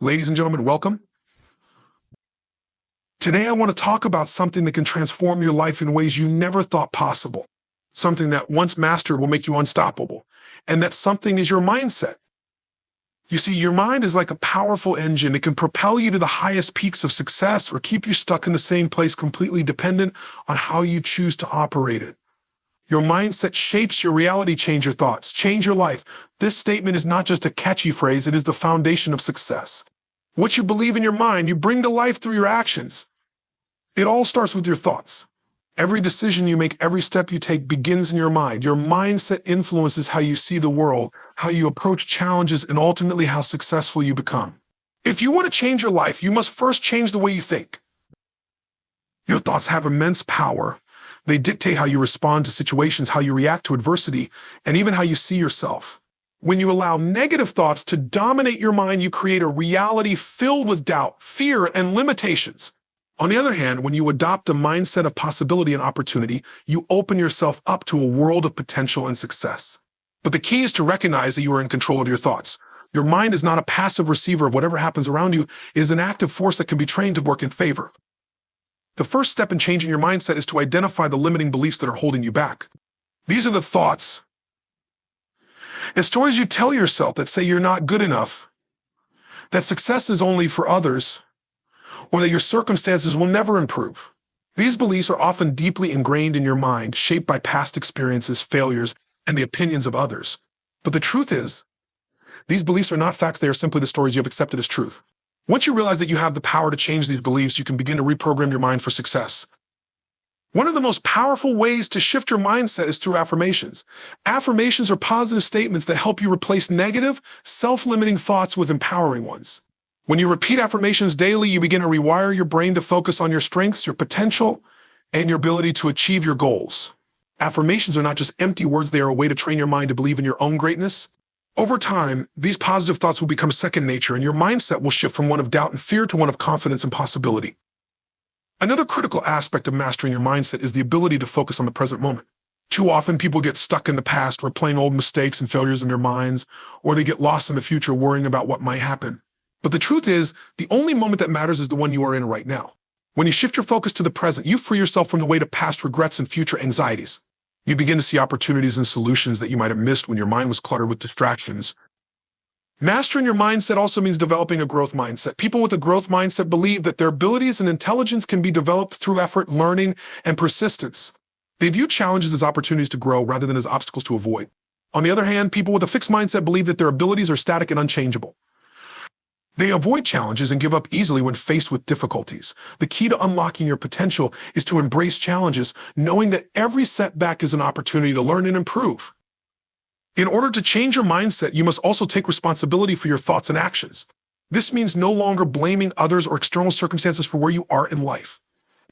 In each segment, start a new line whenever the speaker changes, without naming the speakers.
Ladies and gentlemen, welcome. Today I want to talk about something that can transform your life in ways you never thought possible. Something that once mastered will make you unstoppable. And that something is your mindset. You see, your mind is like a powerful engine. It can propel you to the highest peaks of success or keep you stuck in the same place, completely dependent on how you choose to operate it. Your mindset shapes your reality. Change your thoughts, change your life. This statement is not just a catchy phrase, it is the foundation of success. What you believe in your mind, you bring to life through your actions. It all starts with your thoughts. Every decision you make, every step you take begins in your mind. Your mindset influences how you see the world, how you approach challenges, and ultimately how successful you become. If you want to change your life, you must first change the way you think. Your thoughts have immense power. They dictate how you respond to situations, how you react to adversity, and even how you see yourself. When you allow negative thoughts to dominate your mind, you create a reality filled with doubt, fear, and limitations. On the other hand, when you adopt a mindset of possibility and opportunity, you open yourself up to a world of potential and success. But the key is to recognize that you are in control of your thoughts. Your mind is not a passive receiver of whatever happens around you. It is an active force that can be trained to work in favor. The first step in changing your mindset is to identify the limiting beliefs that are holding you back. These are the thoughts and stories you tell yourself that say you're not good enough, that success is only for others, or that your circumstances will never improve. These beliefs are often deeply ingrained in your mind, shaped by past experiences, failures, and the opinions of others. But the truth is, these beliefs are not facts, they are simply the stories you have accepted as truth. Once you realize that you have the power to change these beliefs, you can begin to reprogram your mind for success. One of the most powerful ways to shift your mindset is through affirmations. Affirmations are positive statements that help you replace negative, self-limiting thoughts with empowering ones. When you repeat affirmations daily, you begin to rewire your brain to focus on your strengths, your potential, and your ability to achieve your goals. Affirmations are not just empty words, they are a way to train your mind to believe in your own greatness. Over time, these positive thoughts will become second nature, and your mindset will shift from one of doubt and fear to one of confidence and possibility. Another critical aspect of mastering your mindset is the ability to focus on the present moment. Too often, people get stuck in the past, replaying old mistakes and failures in their minds, or they get lost in the future worrying about what might happen. But the truth is, the only moment that matters is the one you are in right now. When you shift your focus to the present, you free yourself from the weight of past regrets and future anxieties. You begin to see opportunities and solutions that you might have missed when your mind was cluttered with distractions. Mastering your mindset also means developing a growth mindset. People with a growth mindset believe that their abilities and intelligence can be developed through effort, learning, and persistence. They view challenges as opportunities to grow rather than as obstacles to avoid. On the other hand, people with a fixed mindset believe that their abilities are static and unchangeable. They avoid challenges and give up easily when faced with difficulties. The key to unlocking your potential is to embrace challenges, knowing that every setback is an opportunity to learn and improve. In order to change your mindset, you must also take responsibility for your thoughts and actions. This means no longer blaming others or external circumstances for where you are in life.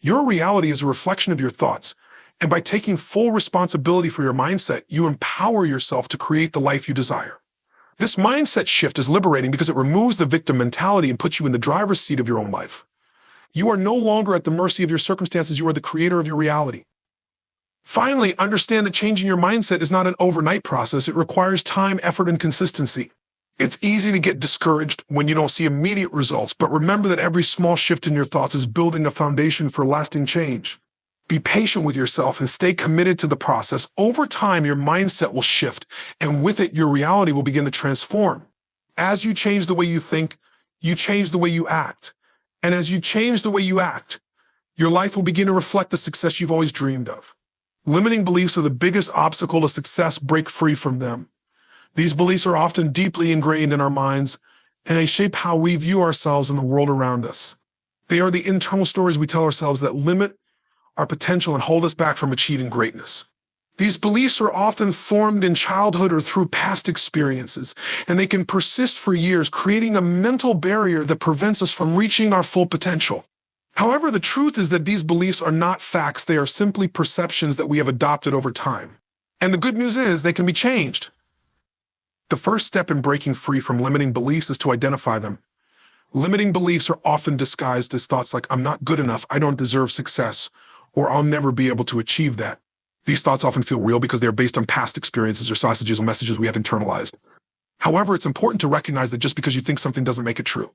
Your reality is a reflection of your thoughts, and by taking full responsibility for your mindset, you empower yourself to create the life you desire. This mindset shift is liberating because it removes the victim mentality and puts you in the driver's seat of your own life. You are no longer at the mercy of your circumstances, you are the creator of your reality. Finally, understand that changing your mindset is not an overnight process. It requires time, effort, and consistency. It's easy to get discouraged when you don't see immediate results, but remember that every small shift in your thoughts is building a foundation for lasting change. Be patient with yourself and stay committed to the process. Over time, your mindset will shift, and with it, your reality will begin to transform. As you change the way you think, you change the way you act. And as you change the way you act, your life will begin to reflect the success you've always dreamed of. Limiting beliefs are the biggest obstacle to success. Break free from them. These beliefs are often deeply ingrained in our minds, and they shape how we view ourselves and the world around us. They are the internal stories we tell ourselves that limit our potential and hold us back from achieving greatness. These beliefs are often formed in childhood or through past experiences, and they can persist for years, creating a mental barrier that prevents us from reaching our full potential. However, the truth is that these beliefs are not facts. They are simply perceptions that we have adopted over time. And the good news is they can be changed. The first step in breaking free from limiting beliefs is to identify them. Limiting beliefs are often disguised as thoughts like, I'm not good enough, I don't deserve success, or I'll never be able to achieve that. These thoughts often feel real because they are based on past experiences or sausages or messages we have internalized. However, it's important to recognize that just because you think something doesn't make it true.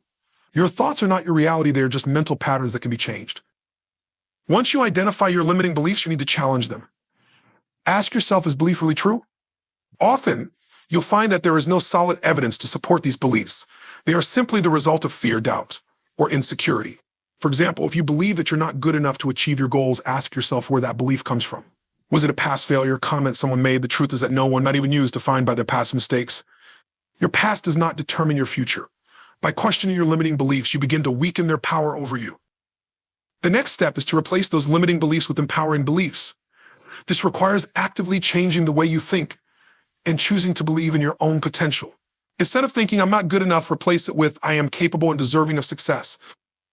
Your thoughts are not your reality, they are just mental patterns that can be changed. Once you identify your limiting beliefs, you need to challenge them. Ask yourself, is belief really true? Often, you'll find that there is no solid evidence to support these beliefs. They are simply the result of fear, doubt, or insecurity. For example, if you believe that you're not good enough to achieve your goals, ask yourself where that belief comes from. Was it a past failure, comment someone made? The truth is that no one, not even you, is defined by their past mistakes. Your past does not determine your future. By questioning your limiting beliefs, you begin to weaken their power over you. The next step is to replace those limiting beliefs with empowering beliefs. This requires actively changing the way you think and choosing to believe in your own potential. Instead of thinking, I'm not good enough, replace it with, I am capable and deserving of success.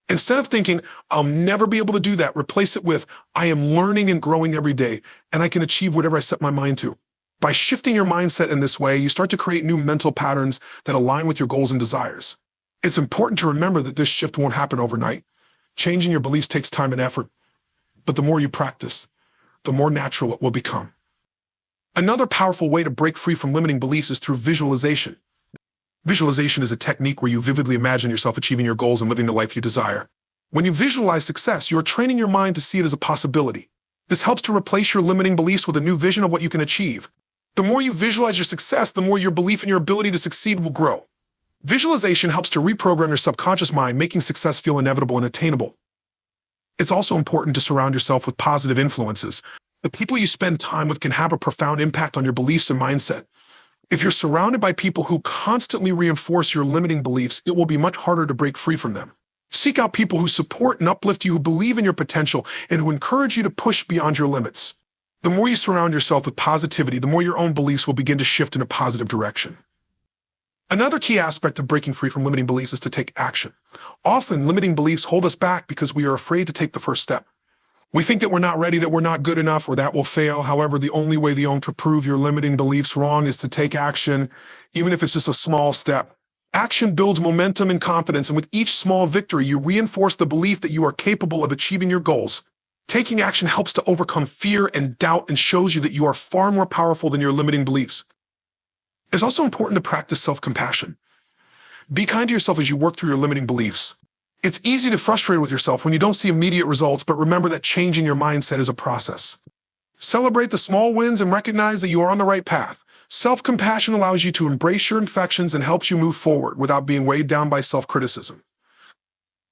Instead of thinking, I'll never be able to do that, replace it with, I am learning and growing every day, and I can achieve whatever I set my mind to. By shifting your mindset in this way, you start to create new mental patterns that align with your goals and desires. It's important to remember that this shift won't happen overnight. Changing your beliefs takes time and effort, but the more you practice, the more natural it will become. Another powerful way to break free from limiting beliefs is through visualization. Visualization is a technique where you vividly imagine yourself achieving your goals and living the life you desire. When you visualize success, you are training your mind to see it as a possibility. This helps to replace your limiting beliefs with a new vision of what you can achieve. The more you visualize your success, the more your belief in your ability to succeed will grow. Visualization helps to reprogram your subconscious mind, making success feel inevitable and attainable. It's also important to surround yourself with positive influences. The people you spend time with can have a profound impact on your beliefs and mindset. If you're surrounded by people who constantly reinforce your limiting beliefs, it will be much harder to break free from them. Seek out people who support and uplift you, who believe in your potential, and who encourage you to push beyond your limits. The more you surround yourself with positivity, the more your own beliefs will begin to shift in a positive direction. Another key aspect of breaking free from limiting beliefs is to take action. Often, limiting beliefs hold us back because we are afraid to take the first step. We think that we're not ready, that we're not good enough, or that will fail. However, the only way to prove your limiting beliefs wrong is to take action, even if it's just a small step. Action builds momentum and confidence, and with each small victory, you reinforce the belief that you are capable of achieving your goals. Taking action helps to overcome fear and doubt and shows you that you are far more powerful than your limiting beliefs. It's also important to practice self-compassion. Be kind to yourself as you work through your limiting beliefs. It's easy to frustrate with yourself when you don't see immediate results, but remember that changing your mindset is a process. Celebrate the small wins and recognize that you are on the right path. Self-compassion allows you to embrace your imperfections and helps you move forward without being weighed down by self-criticism.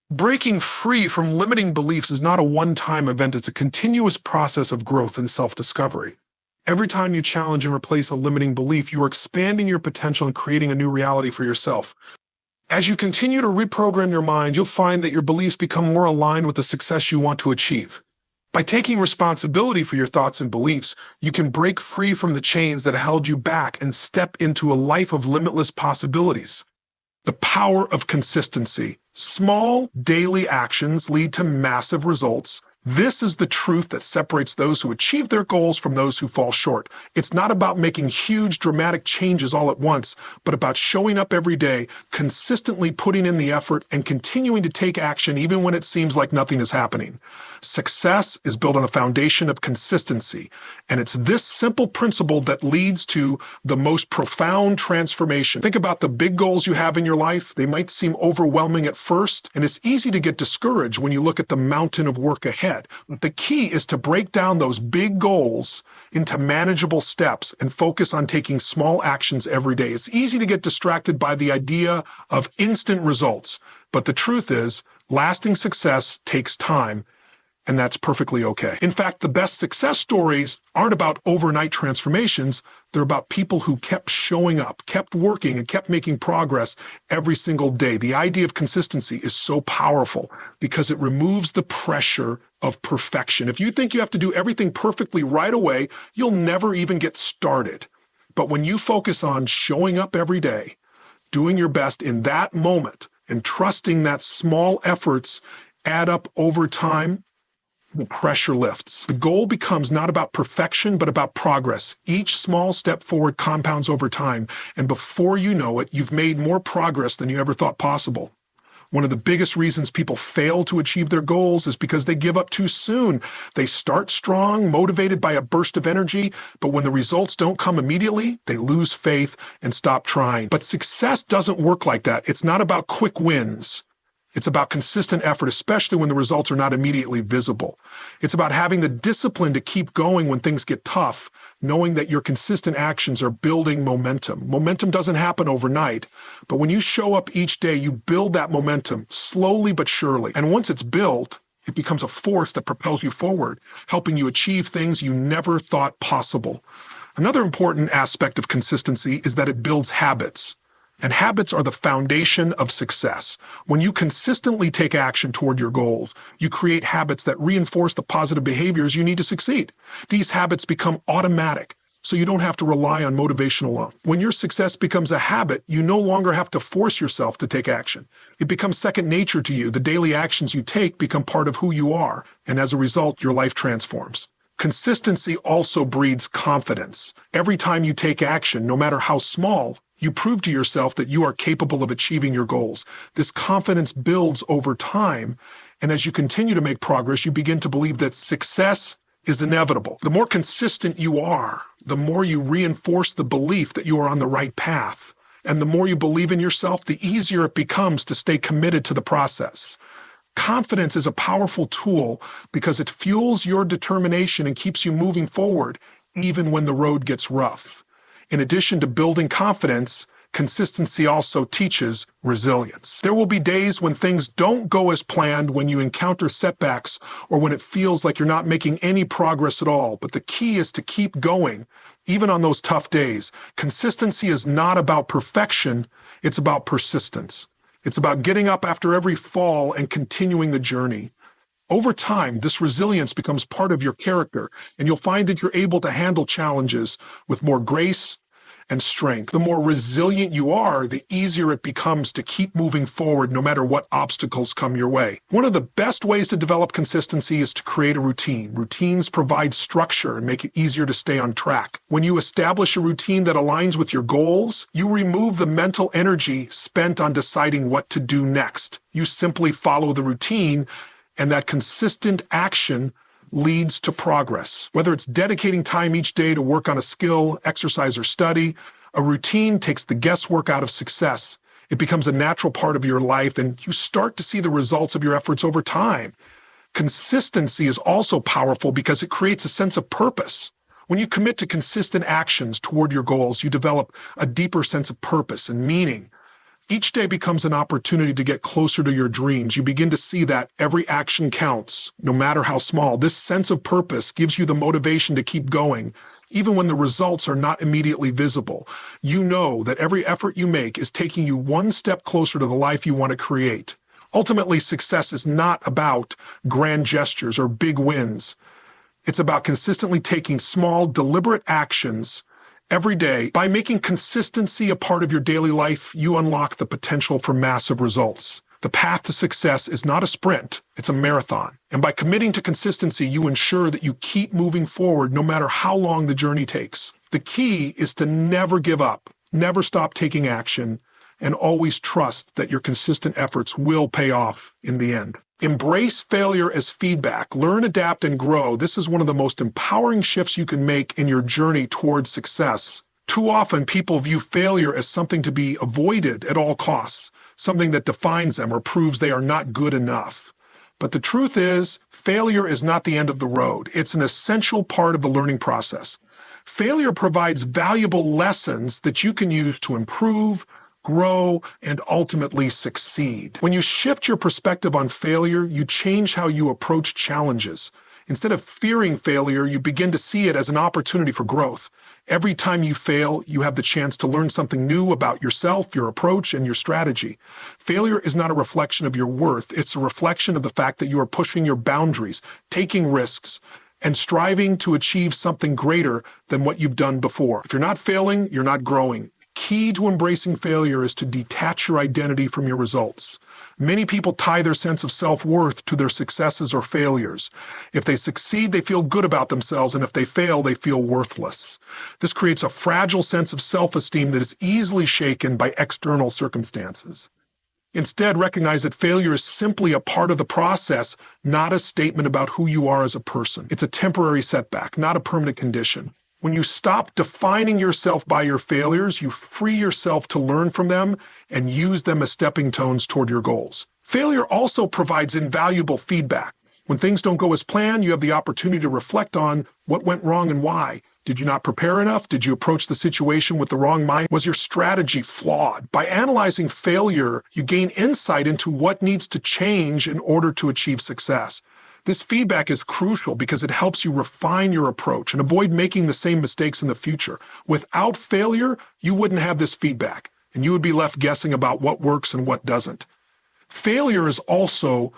Breaking free from limiting beliefs is not a one-time event. It's a continuous process of growth and self-discovery. Every time you challenge and replace a limiting belief, you are expanding your potential and creating a new reality for yourself. As you continue to reprogram your mind, you'll find that your beliefs become more aligned with the success you want to achieve. By taking responsibility for your thoughts and beliefs, you can break free from the chains that held you back and step into a life of limitless possibilities. The power of consistency. Small daily actions lead to massive results. This is the truth that separates those who achieve their goals from those who fall short. It's not about making huge, dramatic changes all at once, but about showing up every day, consistently putting in the effort, and continuing to take action even when it seems like nothing is happening. Success is built on a foundation of consistency, and it's this simple principle that leads to the most profound transformation. Think about the big goals you have in your life. They might seem overwhelming at first, and it's easy to get discouraged when you look at the mountain of work ahead. But the key is to break down those big goals into manageable steps and focus on taking small actions every day. It's easy to get distracted by the idea of instant results, but the truth is, lasting success takes time, and that's perfectly okay. In fact, the best success stories aren't about overnight transformations. They're about people who kept showing up, kept working, and kept making progress every single day. The idea of consistency is so powerful because it removes the pressure of perfection. If you think you have to do everything perfectly right away, you'll never even get started. But when you focus on showing up every day, doing your best in that moment, and trusting that small efforts add up over time, the pressure lifts. The goal becomes not about perfection, but about progress. Each small step forward compounds over time, and before you know it, you've made more progress than you ever thought possible. One of the biggest reasons people fail to achieve their goals is because they give up too soon. They start strong, motivated by a burst of energy, but when the results don't come immediately, they lose faith and stop trying. But success doesn't work like that. It's not about quick wins. It's about consistent effort, especially when the results are not immediately visible. It's about having the discipline to keep going when things get tough, knowing that your consistent actions are building momentum. Momentum doesn't happen overnight, but when you show up each day, you build that momentum slowly but surely. And once it's built, it becomes a force that propels you forward, helping you achieve things you never thought possible. Another important aspect of consistency is that it builds habits. And habits are the foundation of success. When you consistently take action toward your goals, you create habits that reinforce the positive behaviors you need to succeed. These habits become automatic, so you don't have to rely on motivation alone. When your success becomes a habit, you no longer have to force yourself to take action. It becomes second nature to you. The daily actions you take become part of who you are, and as a result, your life transforms. Consistency also breeds confidence. Every time you take action, no matter how small, you prove to yourself that you are capable of achieving your goals. This confidence builds over time, and as you continue to make progress, you begin to believe that success is inevitable. The more consistent you are, the more you reinforce the belief that you are on the right path. And the more you believe in yourself, the easier it becomes to stay committed to the process. Confidence is a powerful tool because it fuels your determination and keeps you moving forward, even when the road gets rough. In addition to building confidence, consistency also teaches resilience. There will be days when things don't go as planned, when you encounter setbacks, or when it feels like you're not making any progress at all. But the key is to keep going, even on those tough days. Consistency is not about perfection, it's about persistence. It's about getting up after every fall and continuing the journey. Over time, this resilience becomes part of your character, and you'll find that you're able to handle challenges with more grace and strength. The more resilient you are, the easier it becomes to keep moving forward no matter what obstacles come your way. One of the best ways to develop consistency is to create a routine. Routines provide structure and make it easier to stay on track. When you establish a routine that aligns with your goals, you remove the mental energy spent on deciding what to do next. You simply follow the routine, and that consistent action leads to progress. Whether it's dedicating time each day to work on a skill, exercise, or study, a routine takes the guesswork out of success. It becomes a natural part of your life, and you start to see the results of your efforts over time. Consistency is also powerful because it creates a sense of purpose. When you commit to consistent actions toward your goals, you develop a deeper sense of purpose and meaning. Each day becomes an opportunity to get closer to your dreams. You begin to see that every action counts, no matter how small. This sense of purpose gives you the motivation to keep going, even when the results are not immediately visible. You know that every effort you make is taking you one step closer to the life you want to create. Ultimately, success is not about grand gestures or big wins. It's about consistently taking small, deliberate actions every day. By making consistency a part of your daily life, you unlock the potential for massive results. The path to success is not a sprint, it's a marathon. And by committing to consistency, you ensure that you keep moving forward no matter how long the journey takes. The key is to never give up, never stop taking action, and always trust that your consistent efforts will pay off in the end. Embrace failure as feedback. Learn, adapt, and grow. This is one of the most empowering shifts you can make in your journey towards success. Too often, people view failure as something to be avoided at all costs, something that defines them or proves they are not good enough. But the truth is, failure is not the end of the road. It's an essential part of the learning process. Failure provides valuable lessons that you can use to improve, grow, and ultimately succeed. When you shift your perspective on failure, you change how you approach challenges. Instead of fearing failure, you begin to see it as an opportunity for growth. Every time you fail, you have the chance to learn something new about yourself, your approach, and your strategy. Failure is not a reflection of your worth. It's a reflection of the fact that you are pushing your boundaries, taking risks, and striving to achieve something greater than what you've done before. If you're not failing, you're not growing. Key to embracing failure is to detach your identity from your results. Many people tie their sense of self-worth to their successes or failures. If they succeed, they feel good about themselves, and if they fail, they feel worthless. This creates a fragile sense of self-esteem that is easily shaken by external circumstances. Instead, recognize that failure is simply a part of the process, not a statement about who you are as a person. It's a temporary setback, not a permanent condition. When you stop defining yourself by your failures, you free yourself to learn from them and use them as stepping stones toward your goals. Failure also provides invaluable feedback. When things don't go as planned, you have the opportunity to reflect on what went wrong and why. Did you not prepare enough? Did you approach the situation with the wrong mind? Was your strategy flawed? By analyzing failure, you gain insight into what needs to change in order to achieve success. This feedback is crucial because it helps you refine your approach and avoid making the same mistakes in the future. Without failure, you wouldn't have this feedback, and you would be left guessing about what works and what doesn't. Failure is also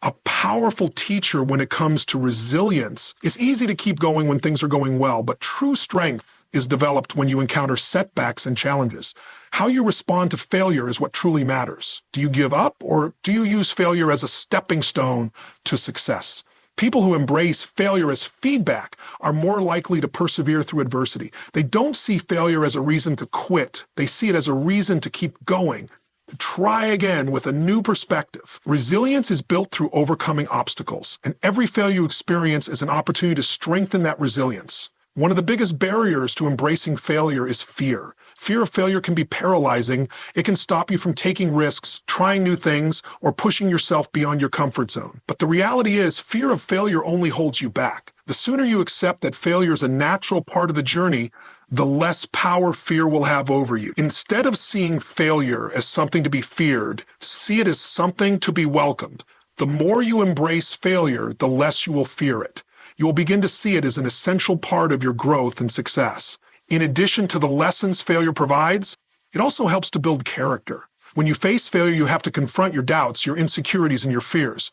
a powerful teacher when it comes to resilience. It's easy to keep going when things are going well, but true strength is developed when you encounter setbacks and challenges. How you respond to failure is what truly matters. Do you give up, or do you use failure as a stepping stone to success? People who embrace failure as feedback are more likely to persevere through adversity. They don't see failure as a reason to quit. They see it as a reason to keep going, to try again with a new perspective. Resilience is built through overcoming obstacles, and every failure you experience is an opportunity to strengthen that resilience. One of the biggest barriers to embracing failure is fear. Fear of failure can be paralyzing. It can stop you from taking risks, trying new things, or pushing yourself beyond your comfort zone. But the reality is, fear of failure only holds you back. The sooner you accept that failure is a natural part of the journey, the less power fear will have over you. Instead of seeing failure as something to be feared, see it as something to be welcomed. The more you embrace failure, the less you will fear it. You will begin to see it as an essential part of your growth and success. In addition to the lessons failure provides, it also helps to build character. When you face failure, you have to confront your doubts, your insecurities, and your fears.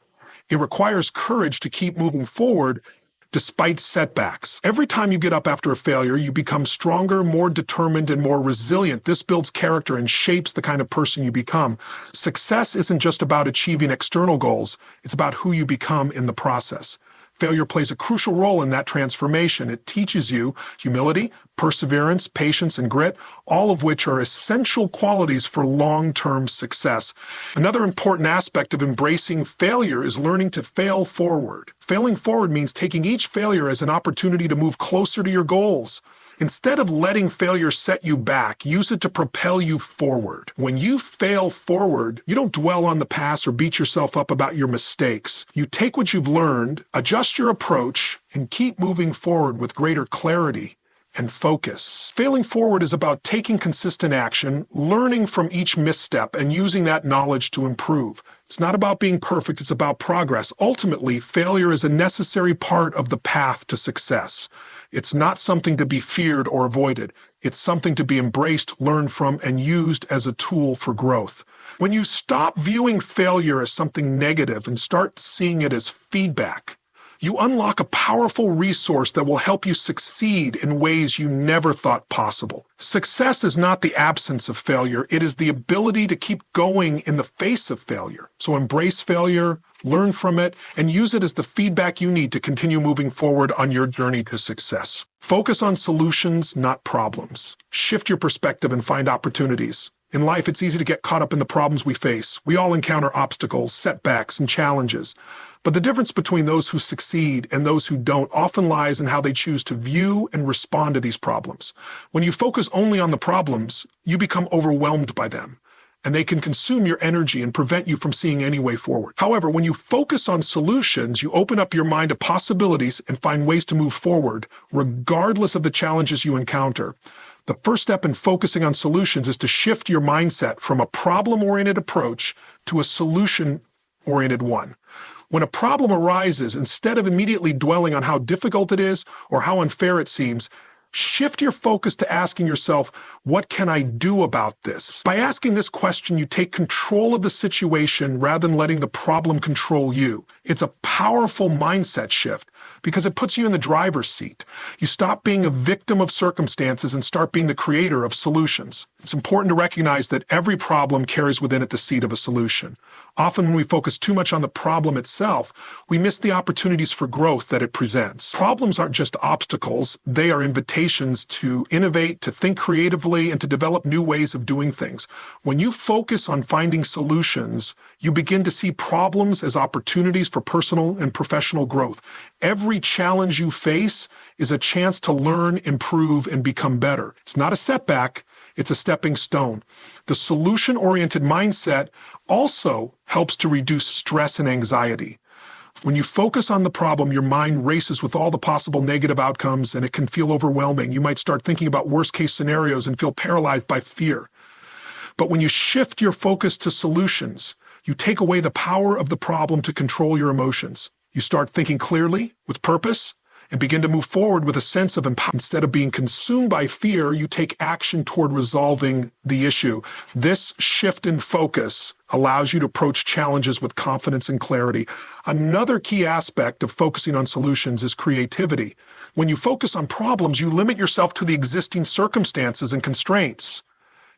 It requires courage to keep moving forward despite setbacks. Every time you get up after a failure, you become stronger, more determined, and more resilient. This builds character and shapes the kind of person you become. Success isn't just about achieving external goals. It's about who you become in the process. Failure plays a crucial role in that transformation. It teaches you humility, perseverance, patience, and grit, all of which are essential qualities for long-term success. Another important aspect of embracing failure is learning to fail forward. Failing forward means taking each failure as an opportunity to move closer to your goals. Instead of letting failure set you back, use it to propel you forward. When you fail forward, you don't dwell on the past or beat yourself up about your mistakes. You take what you've learned, adjust your approach, and keep moving forward with greater clarity and focus. Failing forward is about taking consistent action, learning from each misstep, and using that knowledge to improve. It's not about being perfect, it's about progress. Ultimately, failure is a necessary part of the path to success. It's not something to be feared or avoided. It's something to be embraced, learned from, and used as a tool for growth. When you stop viewing failure as something negative and start seeing it as feedback, you unlock a powerful resource that will help you succeed in ways you never thought possible. Success is not the absence of failure. It is the ability to keep going in the face of failure. So embrace failure, learn from it, and use it as the feedback you need to continue moving forward on your journey to success. Focus on solutions, not problems. Shift your perspective and find opportunities. In life, it's easy to get caught up in the problems we face. We all encounter obstacles, setbacks, and challenges. But the difference between those who succeed and those who don't often lies in how they choose to view and respond to these problems. When you focus only on the problems, you become overwhelmed by them, and they can consume your energy and prevent you from seeing any way forward. However, when you focus on solutions, you open up your mind to possibilities and find ways to move forward, regardless of the challenges you encounter. The first step in focusing on solutions is to shift your mindset from a problem-oriented approach to a solution-oriented one. When a problem arises, instead of immediately dwelling on how difficult it is or how unfair it seems, shift your focus to asking yourself, what can I do about this? By asking this question, you take control of the situation rather than letting the problem control you. It's a powerful mindset shift because it puts you in the driver's seat. You stop being a victim of circumstances and start being the creator of solutions. It's important to recognize that every problem carries within it the seed of a solution. Often when we focus too much on the problem itself, we miss the opportunities for growth that it presents. Problems aren't just obstacles, they are invitations to innovate, to think creatively, and to develop new ways of doing things. When you focus on finding solutions, you begin to see problems as opportunities for personal and professional growth. Every challenge you face is a chance to learn, improve, and become better. It's not a setback, it's a stepping stone. The solution-oriented mindset also helps to reduce stress and anxiety. When you focus on the problem, your mind races with all the possible negative outcomes, and it can feel overwhelming. You might start thinking about worst-case scenarios and feel paralyzed by fear. But when you shift your focus to solutions, you take away the power of the problem to control your emotions. You start thinking clearly, with purpose, and begin to move forward with a sense of empowerment. Instead of being consumed by fear, you take action toward resolving the issue. This shift in focus allows you to approach challenges with confidence and clarity. Another key aspect of focusing on solutions is creativity. When you focus on problems, you limit yourself to the existing circumstances and constraints.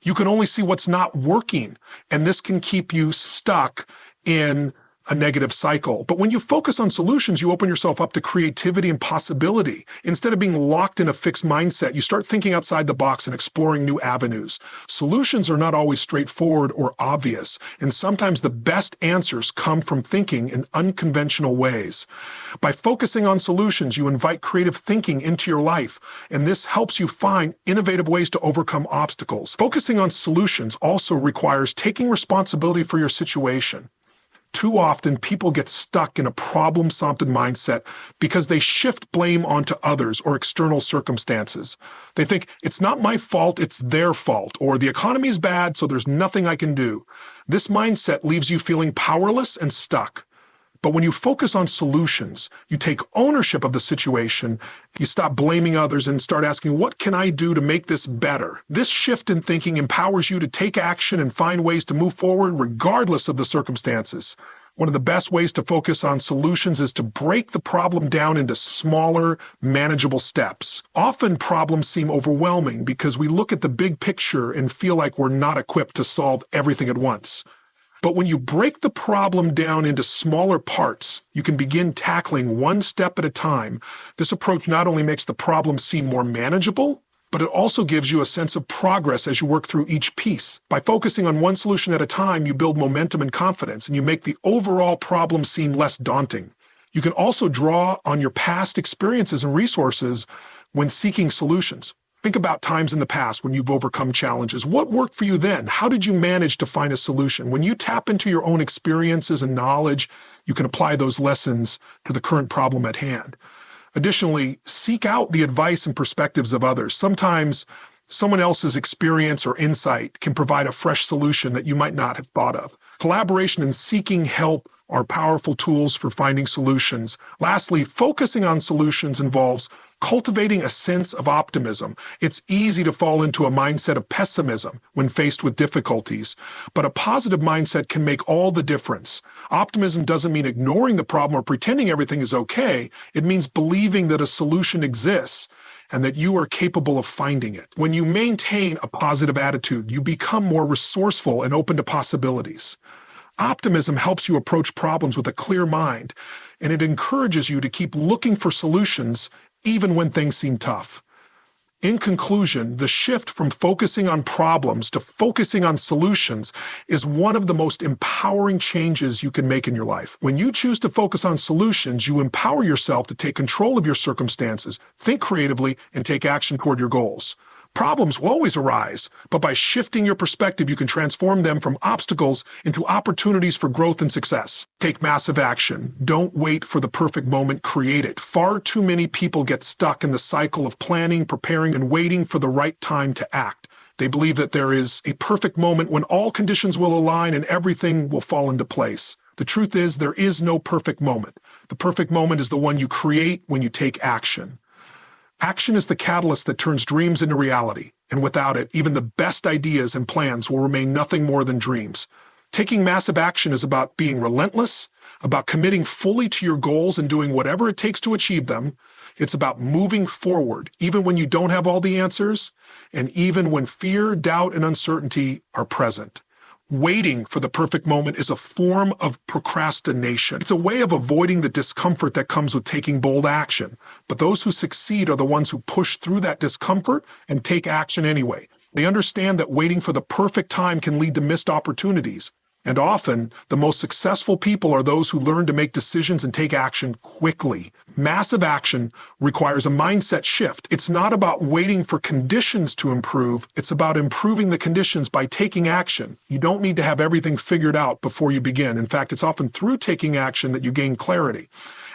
You can only see what's not working, and this can keep you stuck in a negative cycle. But when you focus on solutions, you open yourself up to creativity and possibility. Instead of being locked in a fixed mindset, you start thinking outside the box and exploring new avenues. Solutions are not always straightforward or obvious, and sometimes the best answers come from thinking in unconventional ways. By focusing on solutions, you invite creative thinking into your life, and this helps you find innovative ways to overcome obstacles. Focusing on solutions also requires taking responsibility for your situation. Too often, people get stuck in a problem-solving mindset because they shift blame onto others or external circumstances. They think, it's not my fault, it's their fault, or the economy is bad, so there's nothing I can do. This mindset leaves you feeling powerless and stuck. But when you focus on solutions, you take ownership of the situation, you stop blaming others and start asking, what can I do to make this better? This shift in thinking empowers you to take action and find ways to move forward regardless of the circumstances. One of the best ways to focus on solutions is to break the problem down into smaller, manageable steps. Often problems seem overwhelming because we look at the big picture and feel like we're not equipped to solve everything at once. But when you break the problem down into smaller parts, you can begin tackling one step at a time. This approach not only makes the problem seem more manageable, but it also gives you a sense of progress as you work through each piece. By focusing on one solution at a time, you build momentum and confidence, and you make the overall problem seem less daunting. You can also draw on your past experiences and resources when seeking solutions. Think about times in the past when you've overcome challenges. What worked for you then? How did you manage to find a solution? When you tap into your own experiences and knowledge, you can apply those lessons to the current problem at hand. Additionally, seek out the advice and perspectives of others. Sometimes someone else's experience or insight can provide a fresh solution that you might not have thought of. Collaboration and seeking help are powerful tools for finding solutions. Lastly, focusing on solutions involves cultivating a sense of optimism. It's easy to fall into a mindset of pessimism when faced with difficulties, but a positive mindset can make all the difference. Optimism doesn't mean ignoring the problem or pretending everything is okay. It means believing that a solution exists and that you are capable of finding it. When you maintain a positive attitude, you become more resourceful and open to possibilities. Optimism helps you approach problems with a clear mind, and it encourages you to keep looking for solutions even when things seem tough. In conclusion, the shift from focusing on problems to focusing on solutions is one of the most empowering changes you can make in your life. When you choose to focus on solutions, you empower yourself to take control of your circumstances, think creatively, and take action toward your goals. Problems will always arise, but by shifting your perspective, you can transform them from obstacles into opportunities for growth and success. Take massive action. Don't wait for the perfect moment, create it. Far too many people get stuck in the cycle of planning, preparing, and waiting for the right time to act. They believe that there is a perfect moment when all conditions will align and everything will fall into place. The truth is, there is no perfect moment. The perfect moment is the one you create when you take action. Action is the catalyst that turns dreams into reality, and without it, even the best ideas and plans will remain nothing more than dreams. Taking massive action is about being relentless, about committing fully to your goals and doing whatever it takes to achieve them. It's about moving forward, even when you don't have all the answers, and even when fear, doubt, and uncertainty are present. Waiting for the perfect moment is a form of procrastination. It's a way of avoiding the discomfort that comes with taking bold action. But those who succeed are the ones who push through that discomfort and take action anyway. They understand that waiting for the perfect time can lead to missed opportunities. And often, the most successful people are those who learn to make decisions and take action quickly. Massive action requires a mindset shift. It's not about waiting for conditions to improve. It's about improving the conditions by taking action. You don't need to have everything figured out before you begin. In fact, it's often through taking action that you gain clarity.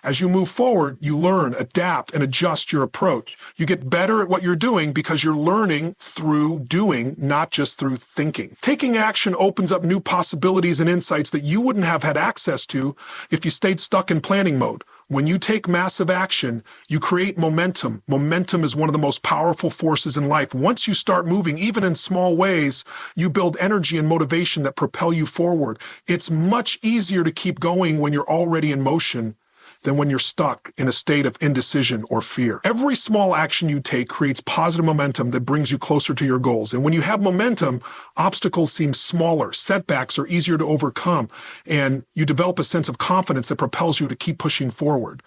As you move forward, you learn, adapt, and adjust your approach. You get better at what you're doing because you're learning through doing, not just through thinking. Taking action opens up new possibilities and insights that you wouldn't have had access to if you stayed stuck in planning mode. When you take massive action, you create momentum. Momentum is one of the most powerful forces in life. Once you start moving, even in small ways, you build energy and motivation that propel you forward. It's much easier to keep going when you're already in motion than when you're stuck in a state of indecision or fear. Every small action you take creates positive momentum that brings you closer to your goals. And when you have momentum, obstacles seem smaller, setbacks are easier to overcome, and you develop a sense of confidence that propels you to keep pushing forward.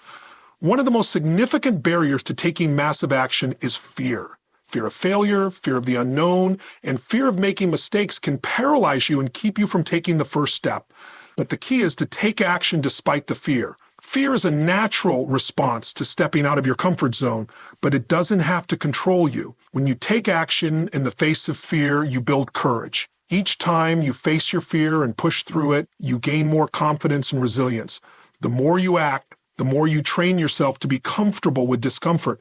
One of the most significant barriers to taking massive action is fear. Fear of failure, fear of the unknown, and fear of making mistakes can paralyze you and keep you from taking the first step. But the key is to take action despite the fear. Fear is a natural response to stepping out of your comfort zone, but it doesn't have to control you. When you take action in the face of fear, you build courage. Each time you face your fear and push through it, you gain more confidence and resilience. The more you act, the more you train yourself to be comfortable with discomfort.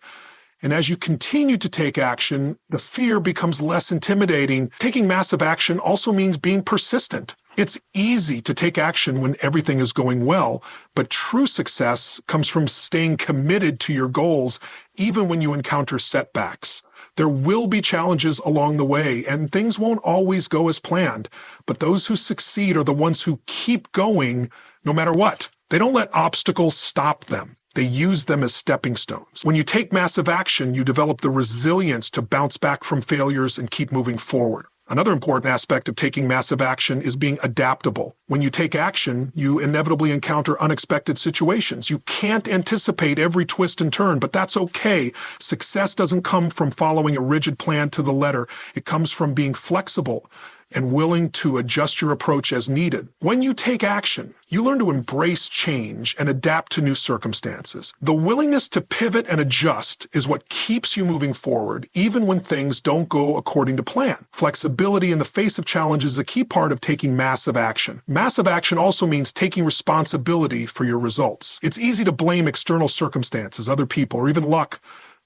And as you continue to take action, the fear becomes less intimidating. Taking massive action also means being persistent. It's easy to take action when everything is going well, but true success comes from staying committed to your goals, even when you encounter setbacks. There will be challenges along the way, and things won't always go as planned. But those who succeed are the ones who keep going no matter what. They don't let obstacles stop them. They use them as stepping stones. When you take massive action, you develop the resilience to bounce back from failures and keep moving forward. Another important aspect of taking massive action is being adaptable. When you take action, you inevitably encounter unexpected situations. You can't anticipate every twist and turn, but that's okay. Success doesn't come from following a rigid plan to the letter. It comes from being flexible and willing to adjust your approach as needed. When you take action, you learn to embrace change and adapt to new circumstances. The willingness to pivot and adjust is what keeps you moving forward, even when things don't go according to plan. Flexibility in the face of challenges is a key part of taking massive action. Massive action also means taking responsibility for your results. It's easy to blame external circumstances, other people, or even luck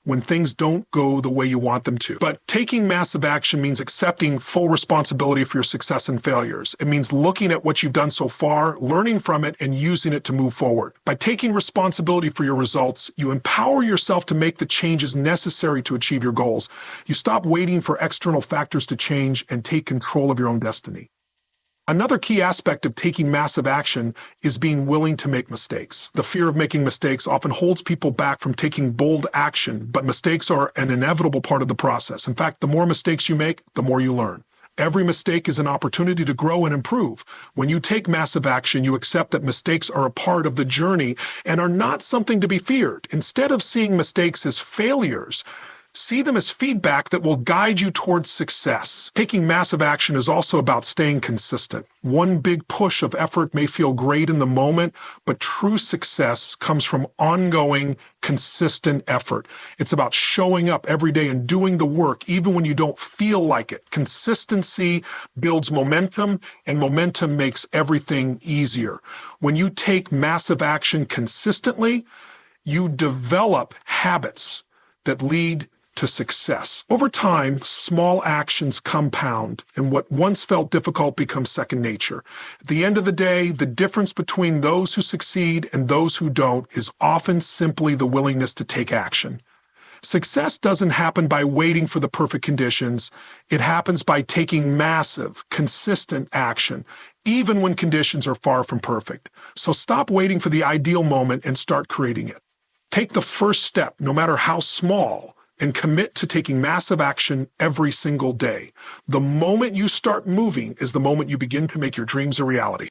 when things don't go the way you want them to. But taking massive action means accepting full responsibility for your success and failures. It means looking at what you've done so far, learning from it, and using it to move forward. By taking responsibility for your results, you empower yourself to make the changes necessary to achieve your goals. You stop waiting for external factors to change and take control of your own destiny. Another key aspect of taking massive action is being willing to make mistakes. The fear of making mistakes often holds people back from taking bold action, but mistakes are an inevitable part of the process. In fact, the more mistakes you make, the more you learn. Every mistake is an opportunity to grow and improve. When you take massive action, you accept that mistakes are a part of the journey and are not something to be feared. Instead of seeing mistakes as failures, see them as feedback that will guide you towards success. Taking massive action is also about staying consistent. One big push of effort may feel great in the moment, but true success comes from ongoing, consistent effort. It's about showing up every day and doing the work, even when you don't feel like it. Consistency builds momentum, and momentum makes everything easier. When you take massive action consistently, you develop habits that lead to success. Over time, small actions compound, and what once felt difficult becomes second nature. At the end of the day, the difference between those who succeed and those who don't is often simply the willingness to take action. Success doesn't happen by waiting for the perfect conditions. It happens by taking massive, consistent action, even when conditions are far from perfect. So stop waiting for the ideal moment and start creating it. Take the first step, no matter how small, and commit to taking massive action every single day. The moment you start moving is the moment you begin to make your dreams a reality.